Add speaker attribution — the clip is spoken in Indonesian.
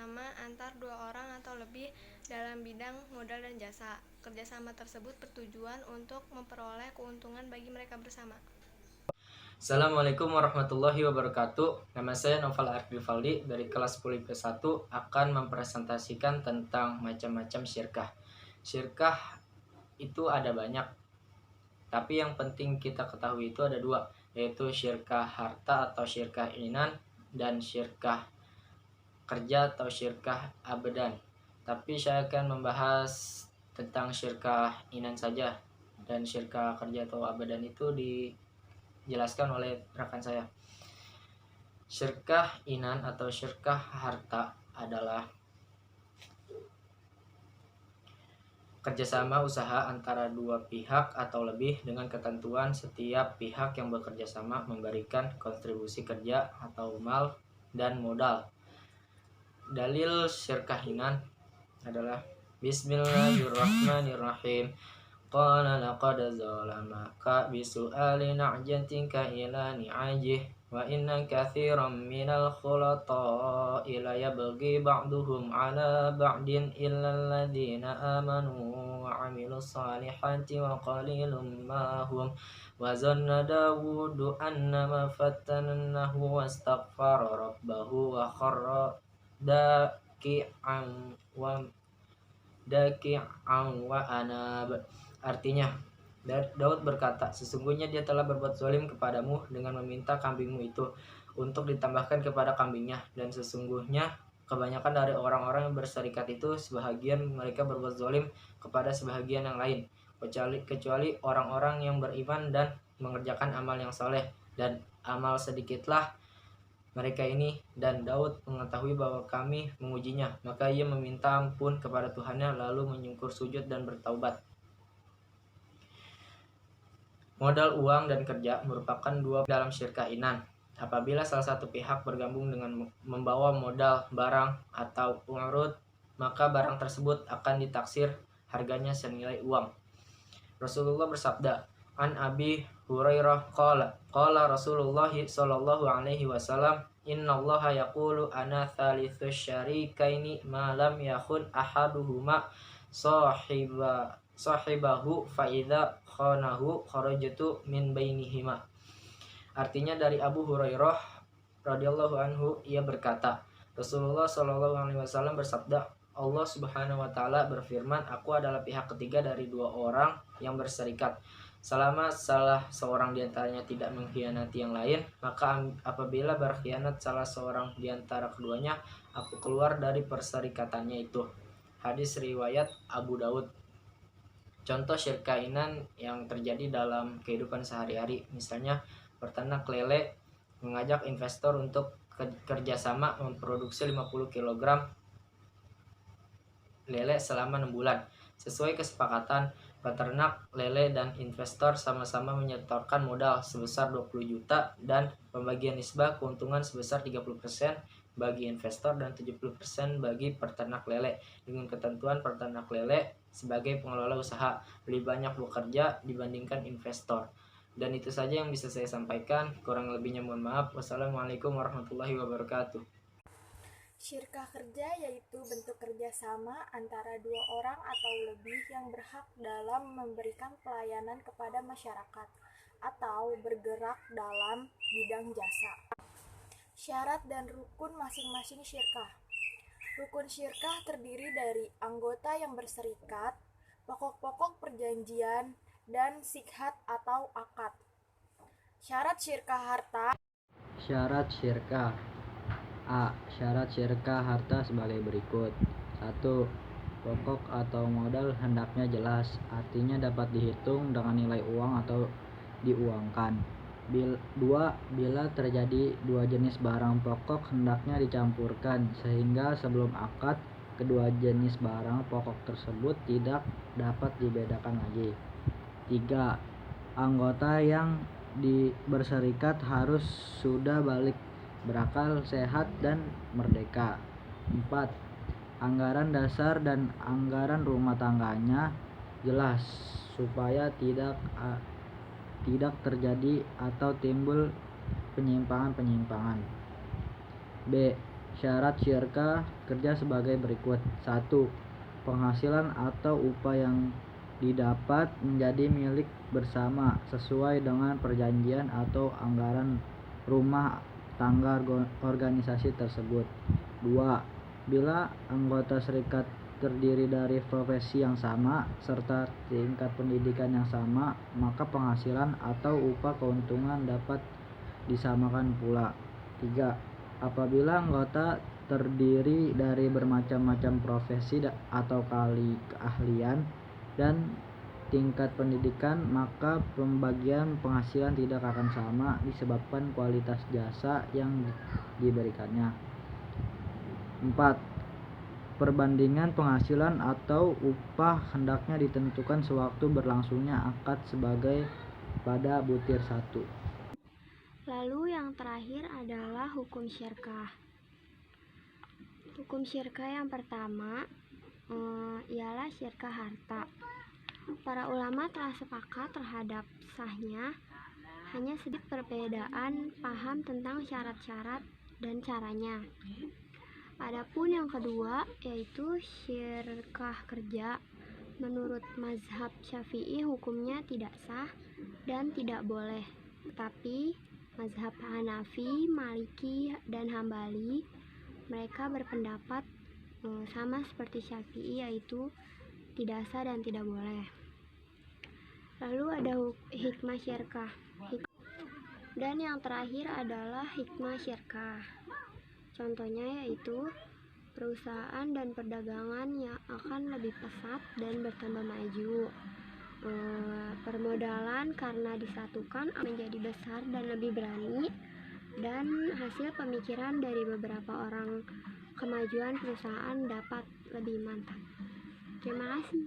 Speaker 1: kerjasama antar dua orang atau lebih dalam bidang modal dan jasa. Kerjasama tersebut bertujuan untuk memperoleh keuntungan bagi mereka bersama.
Speaker 2: Assalamualaikum warahmatullahi wabarakatuh. Nama saya Noval Arifin Faldi dari kelas 10 IPS 1 akan mempresentasikan tentang macam-macam syirkah. Syirkah itu ada banyak, tapi yang penting kita ketahui itu ada dua, yaitu syirkah harta atau syirkah inan dan syirkah kerja atau syirkah abadan. Tapi saya akan membahas tentang syirkah inan saja, dan syirkah kerja atau abadan itu dijelaskan oleh rekan saya. Syirkah inan atau syirkah harta adalah kerjasama usaha antara dua pihak atau lebih dengan ketentuan setiap pihak yang bekerja sama memberikan kontribusi kerja atau mal dan modal. Dalil syirkah inan adalah Bismillahirrahmanirrahim. Qala laqad zalamaka bisu'ali na'jatika ila ni'ajih wa inna katsiran minal khulata'i la yabghi ba'duhum 'ala ba'din illa alladhina amanu wa 'amilus salihati wa qalilum ma hum wa zanna Dawudu annama fattannahu wastaghfara rabbahu wa kharra daki'an wa anab. Artinya, Daud berkata, sesungguhnya dia telah berbuat zalim kepadamu dengan meminta kambingmu itu untuk ditambahkan kepada kambingnya, dan sesungguhnya kebanyakan dari orang-orang yang berserikat itu sebahagian mereka berbuat zalim kepada sebahagian yang lain, kecuali orang-orang yang beriman dan mengerjakan amal yang saleh, dan amal sedikitlah mereka ini. Dan Daud mengetahui bahwa kami mengujinya, maka ia meminta ampun kepada Tuhannya lalu menyungkur sujud dan bertaubat. Modal uang dan kerja merupakan dua dalam syirkah inan. Apabila salah satu pihak bergabung dengan membawa modal barang atau urut, maka barang tersebut akan ditaksir harganya senilai uang. Rasulullah bersabda, An Abi Hurairah qala Rasulullah sallallahu alaihi wasallam, innallaha yaqulu ana thalithus syarikaini ma lam yakhun ahaduhuma sahibahu fa idza khanahu kharajtu min bainihima. Artinya dari Abu Hurairah radhiyallahu anhu, ia berkata, Rasulullah sallallahu alaihi wasallam bersabda, Allah Subhanahu wa taala berfirman, aku adalah pihak ketiga dari dua orang yang berserikat. Selama salah seorang di antaranya tidak mengkhianati yang lain, maka apabila berkhianat salah seorang di antara keduanya, aku keluar dari perserikatannya itu. Hadis riwayat Abu Daud. Contoh syirkah inan yang terjadi dalam kehidupan sehari-hari, misalnya peternak lele mengajak investor untuk kerjasama memproduksi 50 kg lele selama 6 bulan. Sesuai kesepakatan, peternak lele dan investor sama-sama menyetorkan modal sebesar 20 juta dan pembagian nisbah keuntungan sebesar 30% bagi investor dan 70% bagi peternak lele, dengan ketentuan peternak lele sebagai pengelola usaha lebih banyak bekerja dibandingkan investor. Dan itu saja yang bisa saya sampaikan, kurang lebihnya mohon maaf. Wassalamualaikum warahmatullahi wabarakatuh.
Speaker 3: Syirkah kerja yaitu bentuk kerjasama antara dua orang atau lebih yang berhak dalam memberikan pelayanan kepada masyarakat atau bergerak dalam bidang jasa. Syarat dan rukun masing-masing syirkah. Rukun syirkah terdiri dari anggota yang berserikat, pokok-pokok perjanjian, dan sikhat atau akad. Syarat syirkah harta.
Speaker 4: Syarat syirkah A. Syarat syirkah harta sebagai berikut. 1. Pokok atau modal hendaknya jelas, artinya dapat dihitung dengan nilai uang atau diuangkan. 2. Bila terjadi dua jenis barang pokok hendaknya dicampurkan, sehingga sebelum akad kedua jenis barang pokok tersebut tidak dapat dibedakan lagi. 3. Anggota yang berserikat harus sudah balik, berakal sehat dan merdeka. 4. Anggaran dasar dan anggaran rumah tangganya jelas supaya tidak terjadi atau timbul penyimpangan-penyimpangan. B. Syarat syirkah kerja sebagai berikut. 1. Penghasilan atau upah yang didapat menjadi milik bersama sesuai dengan perjanjian atau anggaran rumah tangga organisasi tersebut. 2. Bila anggota serikat terdiri dari profesi yang sama serta tingkat pendidikan yang sama, maka penghasilan atau upah keuntungan dapat disamakan pula. 3. Apabila anggota terdiri dari bermacam-macam profesi atau keahlian dan tingkat pendidikan, maka pembagian penghasilan tidak akan sama disebabkan kualitas jasa yang diberikannya. 4. Perbandingan penghasilan atau upah hendaknya ditentukan sewaktu berlangsungnya akad sebagai pada butir 1.
Speaker 5: Lalu yang terakhir adalah hukum syirkah. Hukum syirkah yang pertama ialah syirkah harta. Para ulama telah sepakat terhadap sahnya, hanya sedikit perbedaan paham tentang syarat-syarat dan caranya. Adapun yang kedua yaitu syirkah kerja. Menurut mazhab Syafi'i hukumnya tidak sah dan tidak boleh. Tetapi mazhab Hanafi, Maliki, dan Hambali mereka berpendapat sama seperti Syafi'i, yaitu tidak sah dan tidak boleh. Lalu ada hikmah syirkah. Dan yang terakhir adalah hikmah syirkah. Contohnya yaitu perusahaan dan perdagangan yang akan lebih pesat dan bertambah maju. Permodalan karena disatukan menjadi besar dan lebih berani, dan hasil pemikiran dari beberapa orang kemajuan perusahaan dapat lebih mantap. Terima kasih.